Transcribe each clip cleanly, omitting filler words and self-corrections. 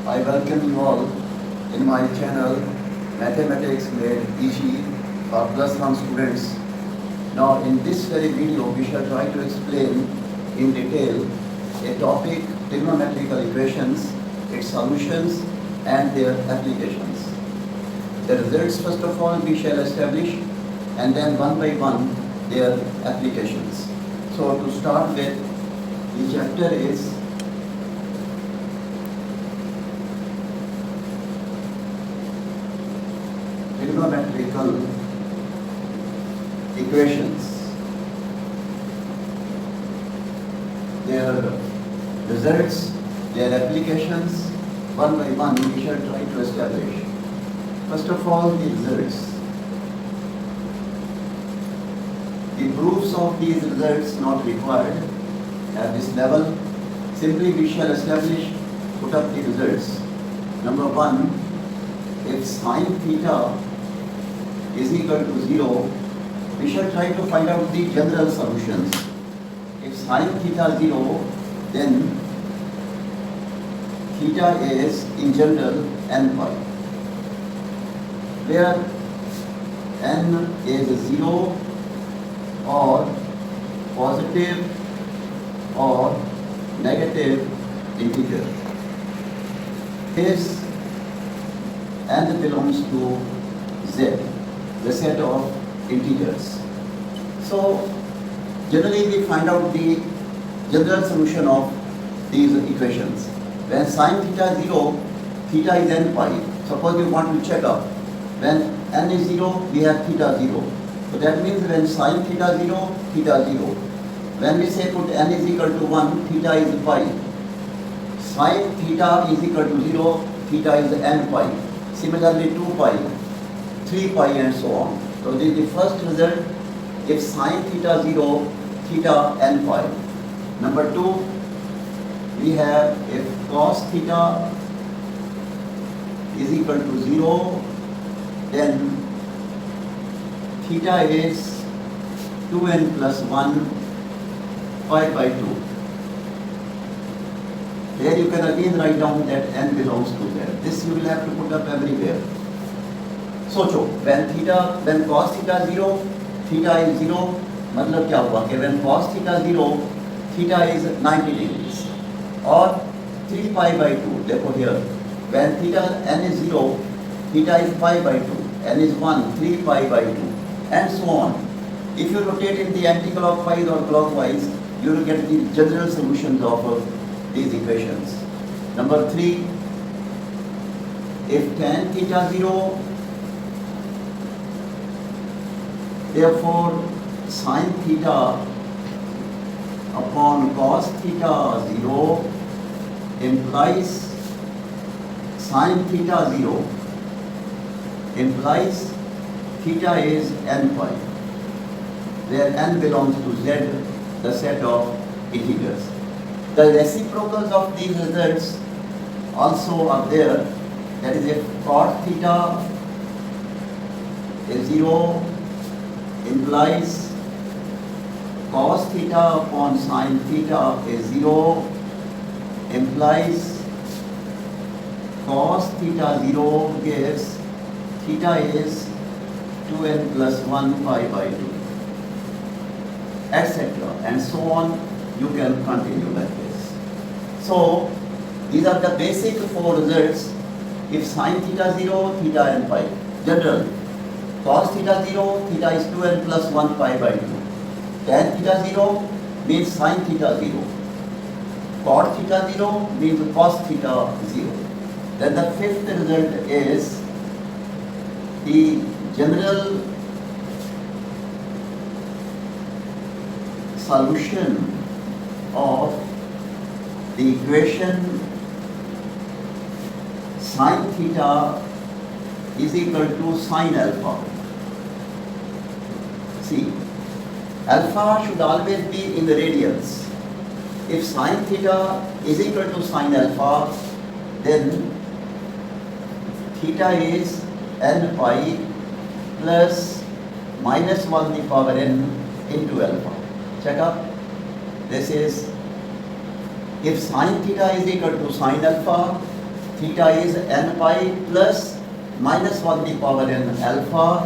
I welcome you all in my channel Mathematics Made Easy for Plus One students. Now in this very video we shall try to explain in detail a topic, trigonometrical equations, its solutions and their applications. The results first of all we shall establish and then one by one their applications. So to start with, the chapter is trigonometrical equations. Their results, their applications, one by one we shall try to establish. First of all, the results. The proofs of these results not required at this level. Simply we shall establish, put up the results. Number one, if sine theta is equal to 0, we shall try to find out the general solutions. If sine theta 0, then theta is in general n pi, where n is 0 or positive or negative integer. This n belongs to z, the set of integers. So generally we find out the general solution of these equations. When sine theta is 0, theta is n pi. Suppose you want to check up. When n is 0, we have theta 0. So that means when sine theta 0, theta 0. When we say put n is equal to 1, theta is pi. Sine theta is equal to 0, theta is n pi. Similarly 2 pi, 3 pi and so on. So this is the first result. If sine theta 0, theta n pi. Number 2, we have if cos theta is equal to 0, then theta is 2n plus 1 pi by 2. There you can again write down that n belongs to there. This you will have to put up everywhere. So when cos theta 0, theta is 0, मतलब क्या हुआ कि when cos theta 0, theta is 90 degrees or 3 pi by 2. देखो here, when theta n is 0, theta is pi by 2, n is 1, 3 pi by 2 and so on. If you rotate in the anti-clockwise or clockwise, you will get the general solutions of these equations. Number 3, if tan theta 0, therefore sin theta upon cos theta 0 implies sin theta 0 implies theta is n pi, where n belongs to z, the set of integers. The reciprocals of these results also are there. That is, if cot theta is 0 implies cos theta upon sin theta is 0 implies cos theta 0 gives theta is 2n plus 1 pi by 2, etc. and so on. You can continue like this. So these are the basic 4 results. If sin theta 0, theta n pi, general. Cos theta 0, theta is 2n plus 1 pi by 2. Tan theta 0 means sin theta 0. Cot theta 0 means cos theta 0. Then the 5th result is the general solution of the equation sin theta is equal to sin alpha. See, alpha should always be in the radians. If sin theta is equal to sin alpha, then theta is n pi plus minus 1 the power n into alpha. Check up. This is, if sin theta is equal to sin alpha, theta is n pi plus minus 1 the power n alpha,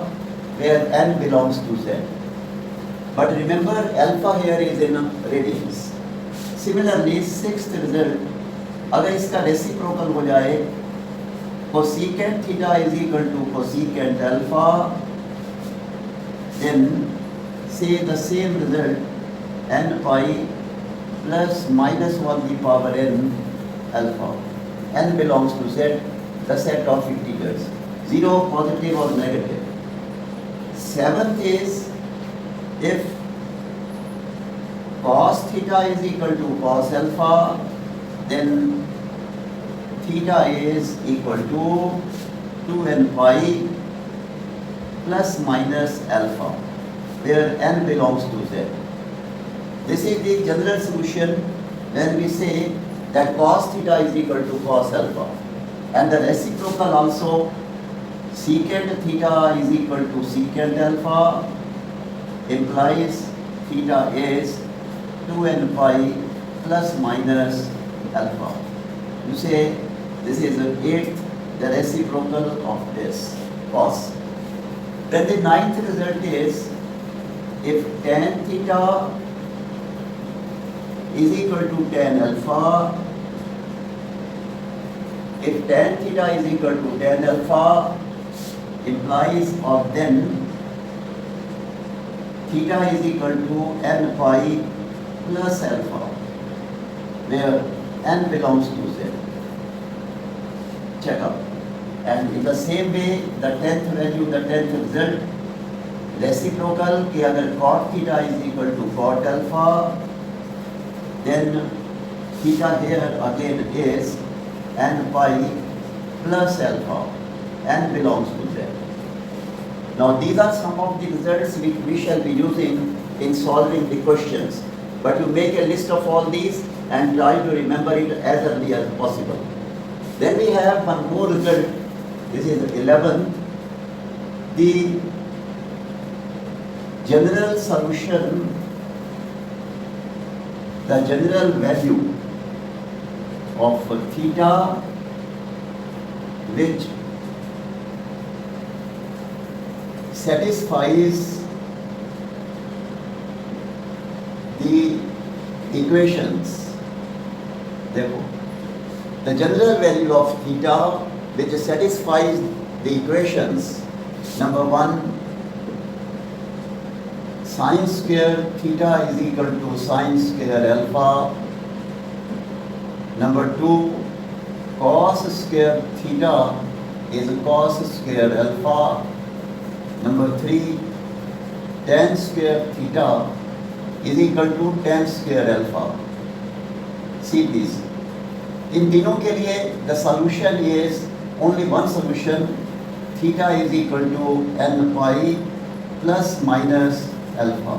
where n belongs to z. But remember, alpha here is in radians. Similarly, sixth result, अगर इसका reciprocal हो जाए, cosecant theta is equal to cosecant alpha, then say the same result, n pi plus minus 1 the power n alpha. N belongs to z, the set of integers, 0, positive or negative. Seventh is, if cos theta is equal to cos alpha, then theta is equal to 2n pi plus minus alpha, where n belongs to z. This is the general solution when we say that cos theta is equal to cos alpha, and the reciprocal also, secant theta is equal to secant alpha, implies theta is 2n pi plus minus alpha. You say this is the eighth, the reciprocal of this cos. Then the ninth result is, if tan theta is equal to tan alpha, if tan theta is equal to tan alpha, implies of then theta is equal to n pi plus alpha, where n belongs to z. Check out. And in the same way, the 10th value, the 10th result, reciprocal कि अगर cot theta is equal to cot alpha, then theta here again is n pi plus alpha, n belongs to z. Now these are some of the results which we shall be using in solving the questions. But you make a list of all these and try to remember it as early as possible. Then we have one more result. This is 11th. The general solution, the general value of theta which satisfies the equations. Therefore, the general value of theta which satisfies the equations, number 1, sine square theta is equal to sine square alpha. Number 2, cos square theta is cos square alpha. Number 3, tan square theta is equal to tan square alpha. See this. In तीनों के लिए the solution is only one solution. Theta is equal to n pi plus minus alpha,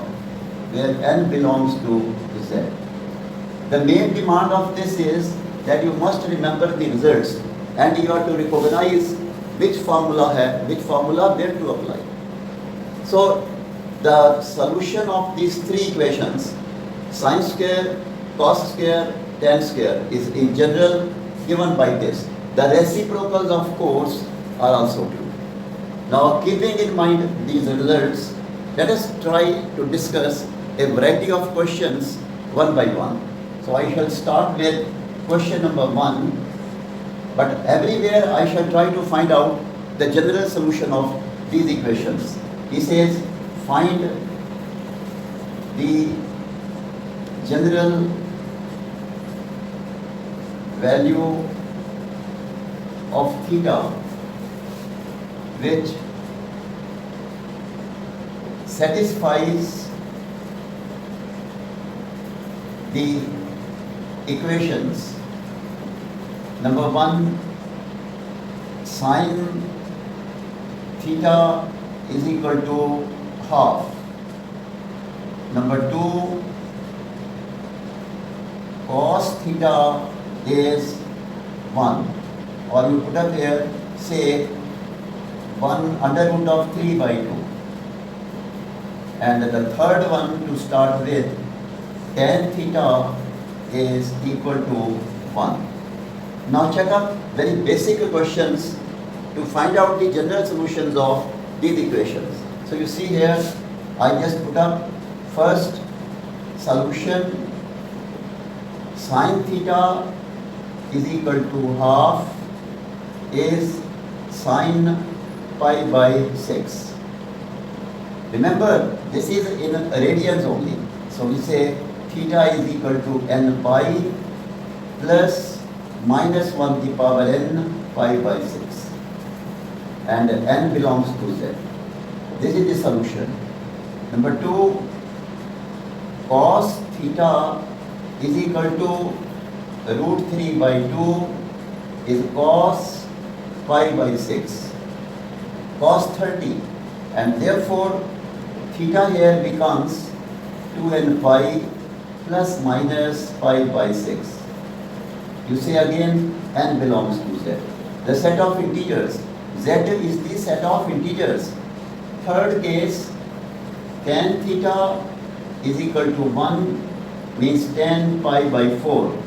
where n belongs to z. The main demand of this is that you must remember the results and you have to recognize which formula where to apply. So the solution of these three equations, sine square, cos square, tan square, is in general given by this. The reciprocals, of course, are also true. Now, keeping in mind these results, let us try to discuss a variety of questions one by one. So I shall start with question number 1, but everywhere I shall try to find out the general solution of these equations. He says, find the general value of theta which satisfies the equations. Number 1, sine theta is equal to half. Number 2, cos theta is 1, or you put up here, say 1 under root of 3 by 2. And the third one to start with, tan theta is equal to 1. Now check up very basic questions to find out the general solutions of these equations. So you see here, I just put up first solution sin theta is equal to half is sin pi by 6. Remember, this is in radians only. So we say theta is equal to n pi plus minus 1 to the power n pi by 6. And n belongs to z. This is the solution. Number 2, cos theta is equal to root 3 by 2 is cos pi by 6. Cos 30, and therefore theta here becomes 2n pi plus minus pi by 6. You say again n belongs to z. The set of integers, z is the set of integers. Third case, tan theta is equal to 1 means tan pi by 4.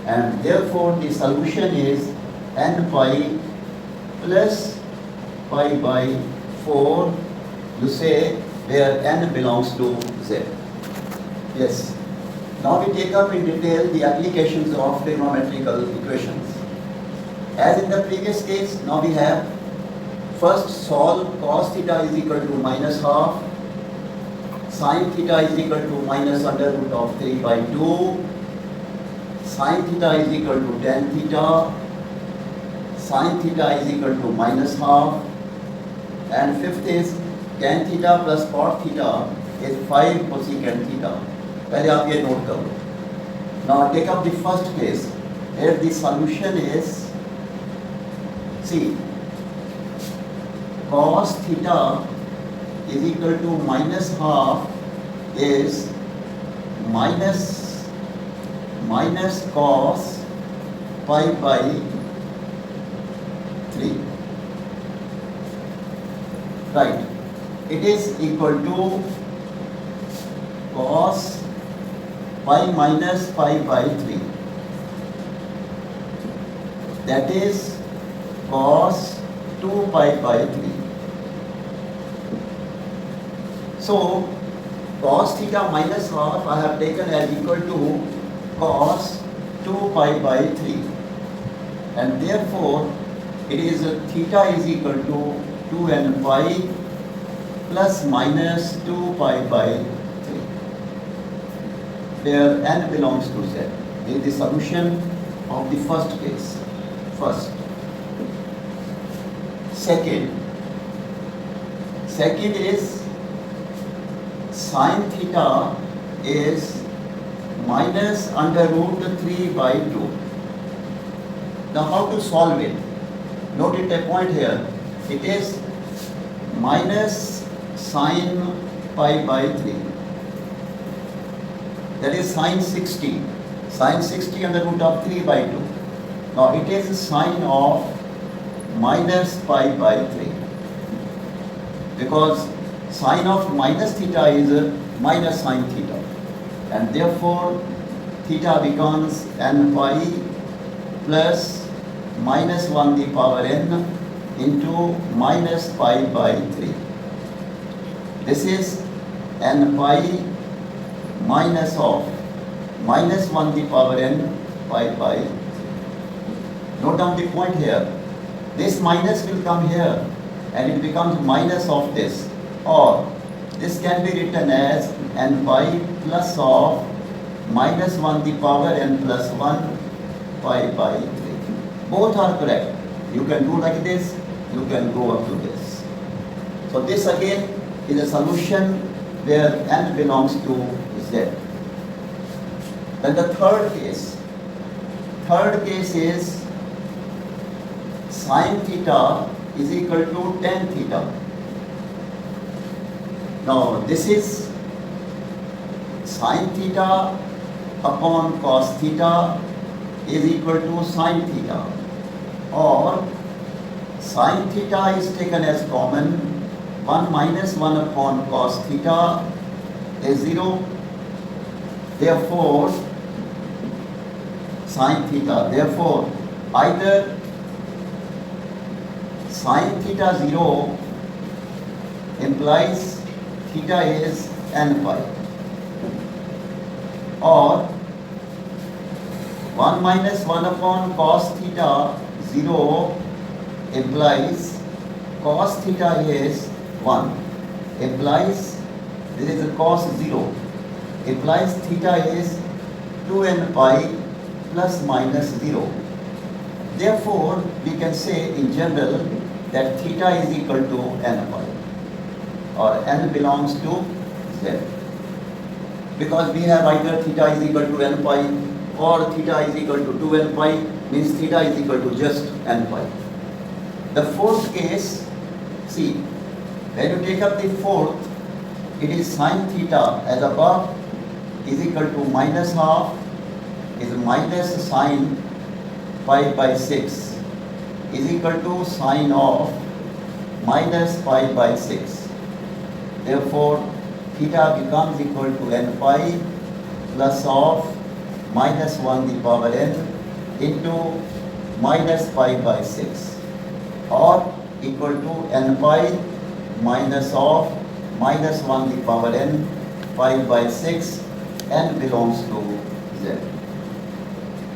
And therefore the solution is n pi plus pi by 4. You say where n belongs to z. Yes. Now we take up in detail the applications of trigonometrical equations. As in the previous case, now we have first solve cos theta is equal to minus half, sin theta is equal to minus under root of 3 by 2, sin theta is equal to tan theta, sin theta is equal to minus half, and fifth is tan theta plus cot theta is 5 cosecant theta. पहले आप ये note करो. Now take up the first case. Here the solution is, see, cos theta is equal to minus half is minus cos pi by 3. Right. It is equal to cos pi minus pi by 3. That is cos 2 pi by 3. So cos theta minus half I have taken as equal to cos 2 pi by 3. And therefore it is theta is equal to 2n pi plus minus 2 pi by 3. Where n belongs to z. This is the solution of the first case. First. Second is sin theta is minus under root 3 by 2. Now how to solve it? Note it a point here. It is minus sin pi by 3. That is sin 60. Sin 60 under root of 3 by 2. Now it is sine of minus pi by 3. Because sine of minus theta is minus sin theta. And therefore theta becomes n pi plus minus 1 the power n into minus pi by 3. This is n pi minus of minus 1 the power n pi by 3. Note down the point here. This minus will come here and it becomes minus of this, or this can be written as n pi plus of minus 1 the power n plus 1 pi by 3. Both are correct. You can do like this, you can go up to this. So this again is a solution where n belongs to z. Then the third case is sin theta is equal to tan theta. Now this is sin theta upon cos theta is equal to sin theta, or sin theta is taken as common. 1 minus 1 upon cos theta is 0. Therefore sine theta. Therefore, either sine theta 0 implies theta is n pi, or 1 minus 1 upon cos theta 0 implies cos theta is 1, implies this is a cos 0, implies theta is 2n pi plus minus 0. Therefore, we can say in general that theta is equal to n pi, or n belongs to z, because we have either theta is equal to n pi or theta is equal to 2n pi, means theta is equal to just n pi. The fourth case, see, when you take up the fourth, it is sine theta as above is equal to minus half is minus sine pi by 6 is equal to sine of minus pi by 6. Therefore, theta becomes equal to n pi plus of minus 1 the power n into minus pi by 6, or equal to n pi minus of minus 1 the power n pi by 6, n belongs to z.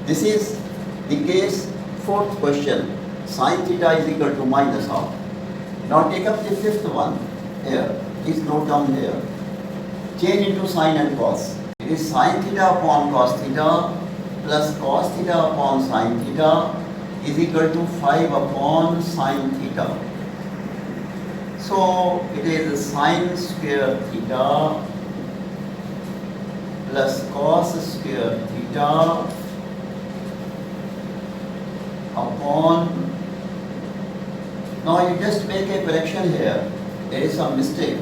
This is the case fourth question, sine theta is equal to minus half. Now take up the fifth one here. Please note down here. Change into sine and cos. It is sine theta upon cos theta plus cos theta upon sine theta is equal to 5 upon sine theta. So it is sine square theta plus cos square theta upon, now you just make a correction here, there is some mistake.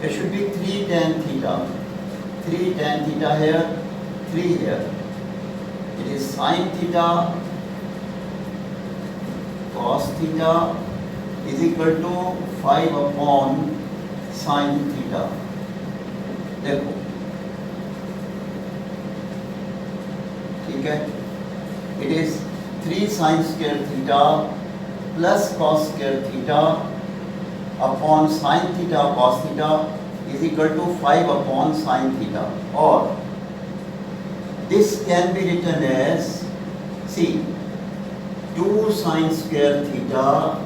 It should be 3 tan theta. 3 tan theta here, 3 here. It is sine theta cos theta is equal to 5 upon sine theta. देखो, ठीक है? It is 3 sine square theta plus cos square theta upon sine theta cos theta is equal to 5 upon sine theta, or this can be written as, see, 2 sine square theta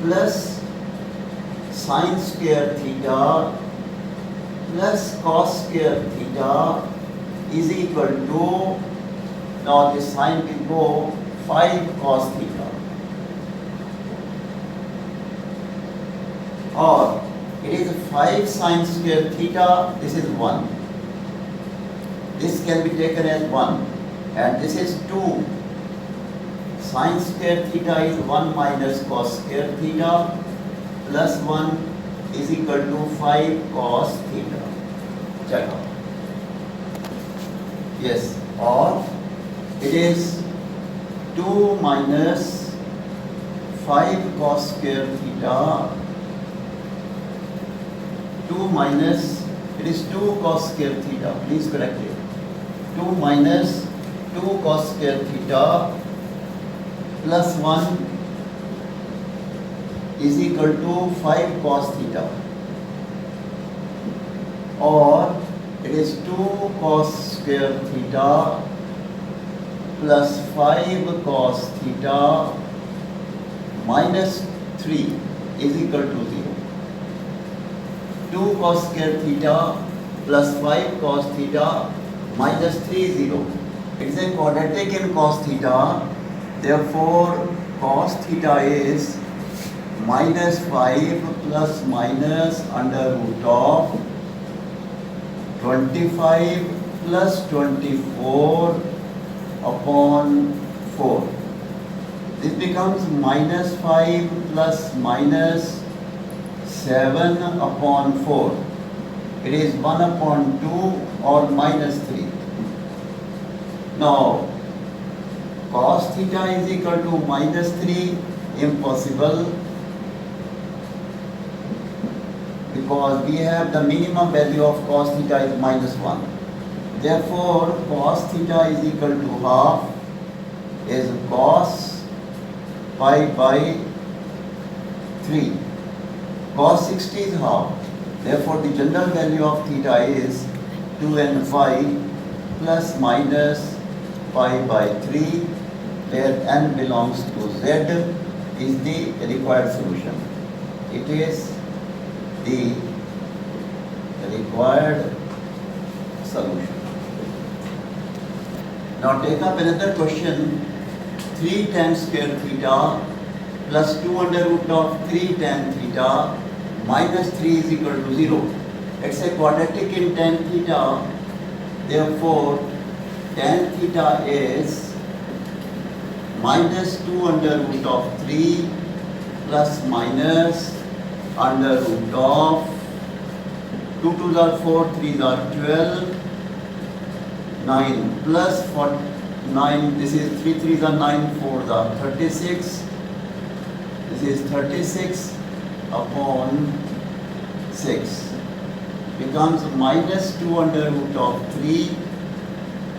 plus sine square theta plus cos square theta is equal to, now this sine will go 5 cos theta, or it is 5 sine square theta, this is 1. This can be taken as 1, and this is 2. Sine square theta is 1 minus cos square theta plus 1 is equal to 5 cos theta. Check out. Yes, or it is 2 minus 5 cos square theta, 2 minus, it is 2 cos square theta, please correct it. 2 minus 2 cos square theta plus 1 is equal to 5 cos theta, or it is 2 cos square theta plus 5 cos theta minus 3 is equal to 0. 2 cos square theta plus 5 cos theta minus 3 is 0. It is a quadratic in cos theta. Therefore, cos theta is minus 5 plus minus under root of 25 plus 24 upon 4. This becomes minus 5 plus minus 7 upon 4. It is 1 upon 2 or minus 3. Now, cos theta is equal to minus 3, impossible, because we have the minimum value of cos theta is minus 1. Therefore, cos theta is equal to half is cos pi by 3. Cos 60 is half. Therefore, the general value of theta is 2n pi plus minus pi by 3, where n belongs to z, is the required solution. It is the required solution. Now take up another question. 3 tan square theta plus 2 under root of 3 tan theta minus 3 is equal to 0. It's a quadratic in tan theta. Therefore, tan theta is minus 2 under root of 3 plus minus under root of 2 2s are 4, 3s are 12, 9 plus 9, this is 3 3s are 9, 4s are 36, this is 36 upon 6 becomes minus 2 under root of 3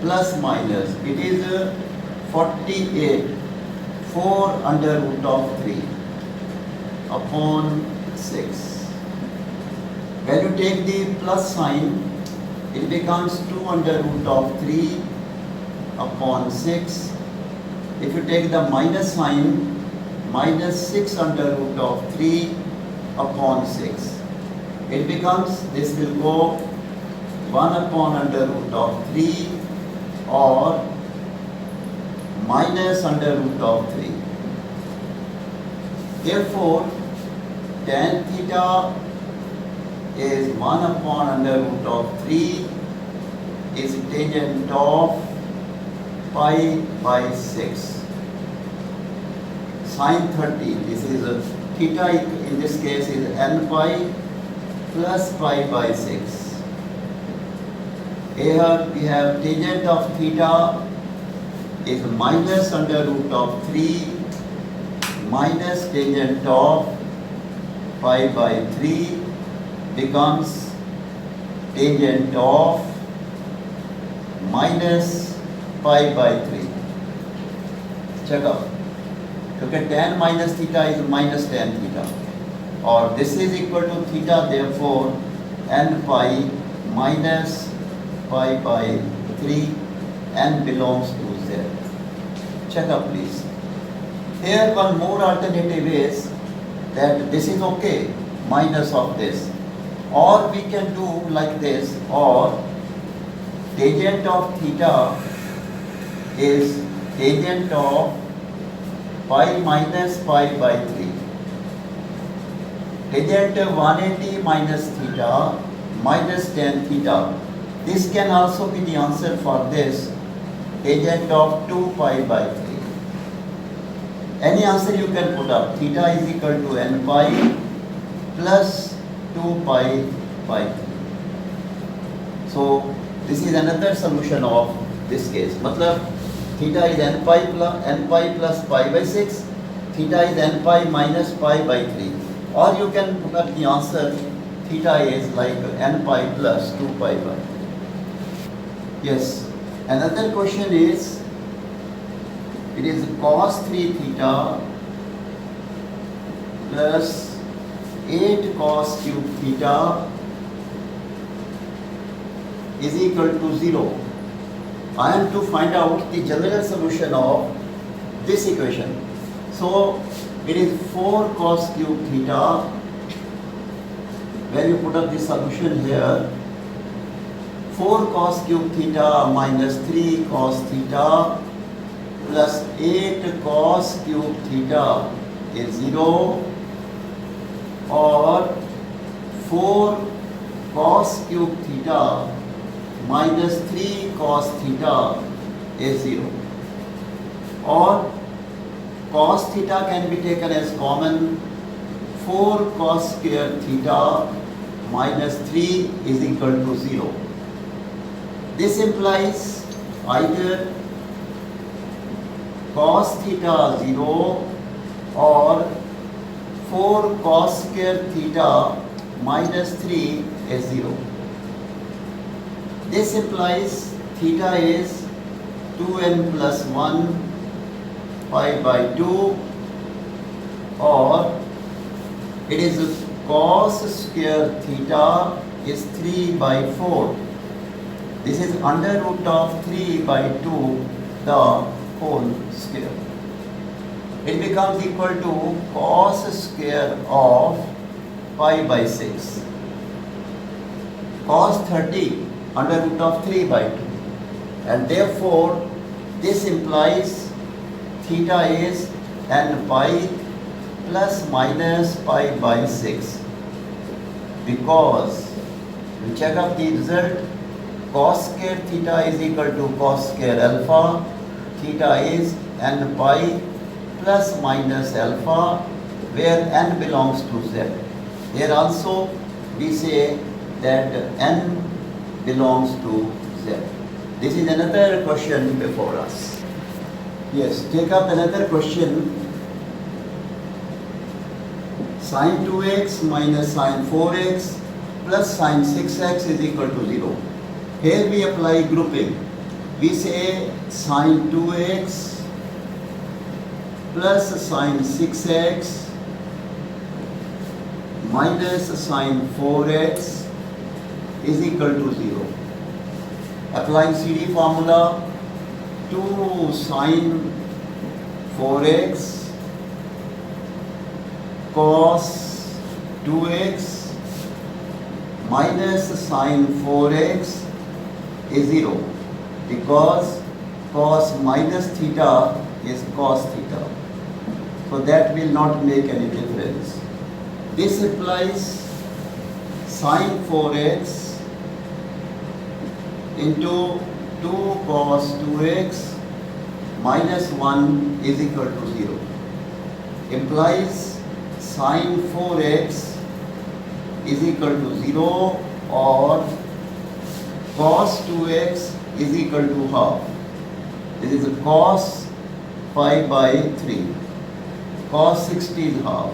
plus minus, it is 48, 4 under root of 3 upon 6. When you take the plus sign, it becomes 2 under root of 3 upon 6. If you take the minus sign, minus 6 under root of 3 upon 6. It becomes, this will go 1 upon under root of 3 or minus under root of 3. Therefore, tan theta is 1 upon under root of 3 is tangent of pi by 6. Sin 30, this is theta in this case is n pi plus pi by 6. Here we have tangent of theta is minus under root of 3 minus tangent of pi by 3 becomes tangent of minus pi by 3. Check out. Look at tan minus theta is minus tan theta. Or this is equal to theta, therefore n pi minus pi by 3, n belongs to z. Check up please. Here one more alternative is that this is okay, minus of this. Or we can do like this, or tangent of theta is tangent of pi minus pi by 3. Tangent 180 minus theta minus tan theta. This can also be the answer for this, tangent of 2 pi by 3. Any answer you can put up. Theta is equal to n pi plus 2 pi by 3. So this is another solution of this case. Matlab theta is n pi plus pi by 6. Theta is n pi minus pi by 3. Or you can put up the answer, theta is like n pi plus 2 pi by 3. Yes. Another question is, it is cos 3 theta plus 8 cos cube theta is equal to 0. I am to find out the general solution of this equation. So it is 4 cos cube theta. When you put up the solution here, 4 cos cube theta minus 3 cos theta plus 8 cos cube theta is 0, or 4 cos cube theta minus 3 cos theta is 0, or cos theta can be taken as common. 4 cos square theta minus 3 is equal to 0. This implies either cos theta 0 or 4 cos square theta minus 3 is 0. This implies theta is 2n plus 1 pi by 2, or it is cos square theta is 3 by 4. This is under root of 3 by 2 the whole square. It becomes equal to cos square of pi by 6. Cos 30 under root of 3 by 2. And therefore this implies theta is n pi plus minus pi by 6. Because we check up the result, cos square theta is equal to cos square alpha. Theta is n pi plus minus alpha, where n belongs to z. Here also we say that n belongs to z. This is another question before us. Yes, take up another question. Sin 2x minus sin 4x plus sin 6x is equal to 0. Here we apply grouping. We say sin 2x plus sin 6x minus sin 4x is equal to 0. Applying CD formula, 2 sin 4x cos 2x minus sin 4x is 0, because cos minus theta is cos theta. So that will not make any difference. This implies sin 4x into 2 cos 2x minus 1 is equal to 0. Implies sin 4x is equal to 0, or cos 2x is equal to half. This is a cos pi by 3. Cos 60 is half.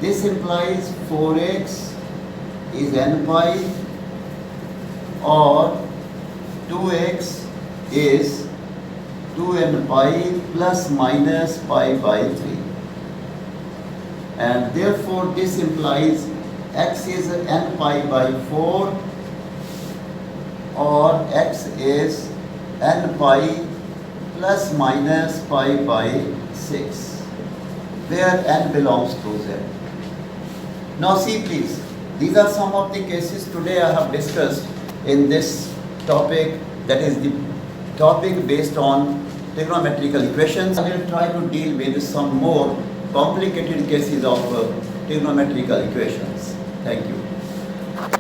This implies 4x is n pi, or 2x is 2n pi plus minus pi by 3. And therefore this implies x is n pi by 4, or x is n pi plus minus pi by 6, where n belongs to z. Now see please, these are some of the cases today I have discussed in this topic, that is the topic based on trigonometrical equations. I will try to deal with some more complicated cases of trigonometrical equations. Thank you.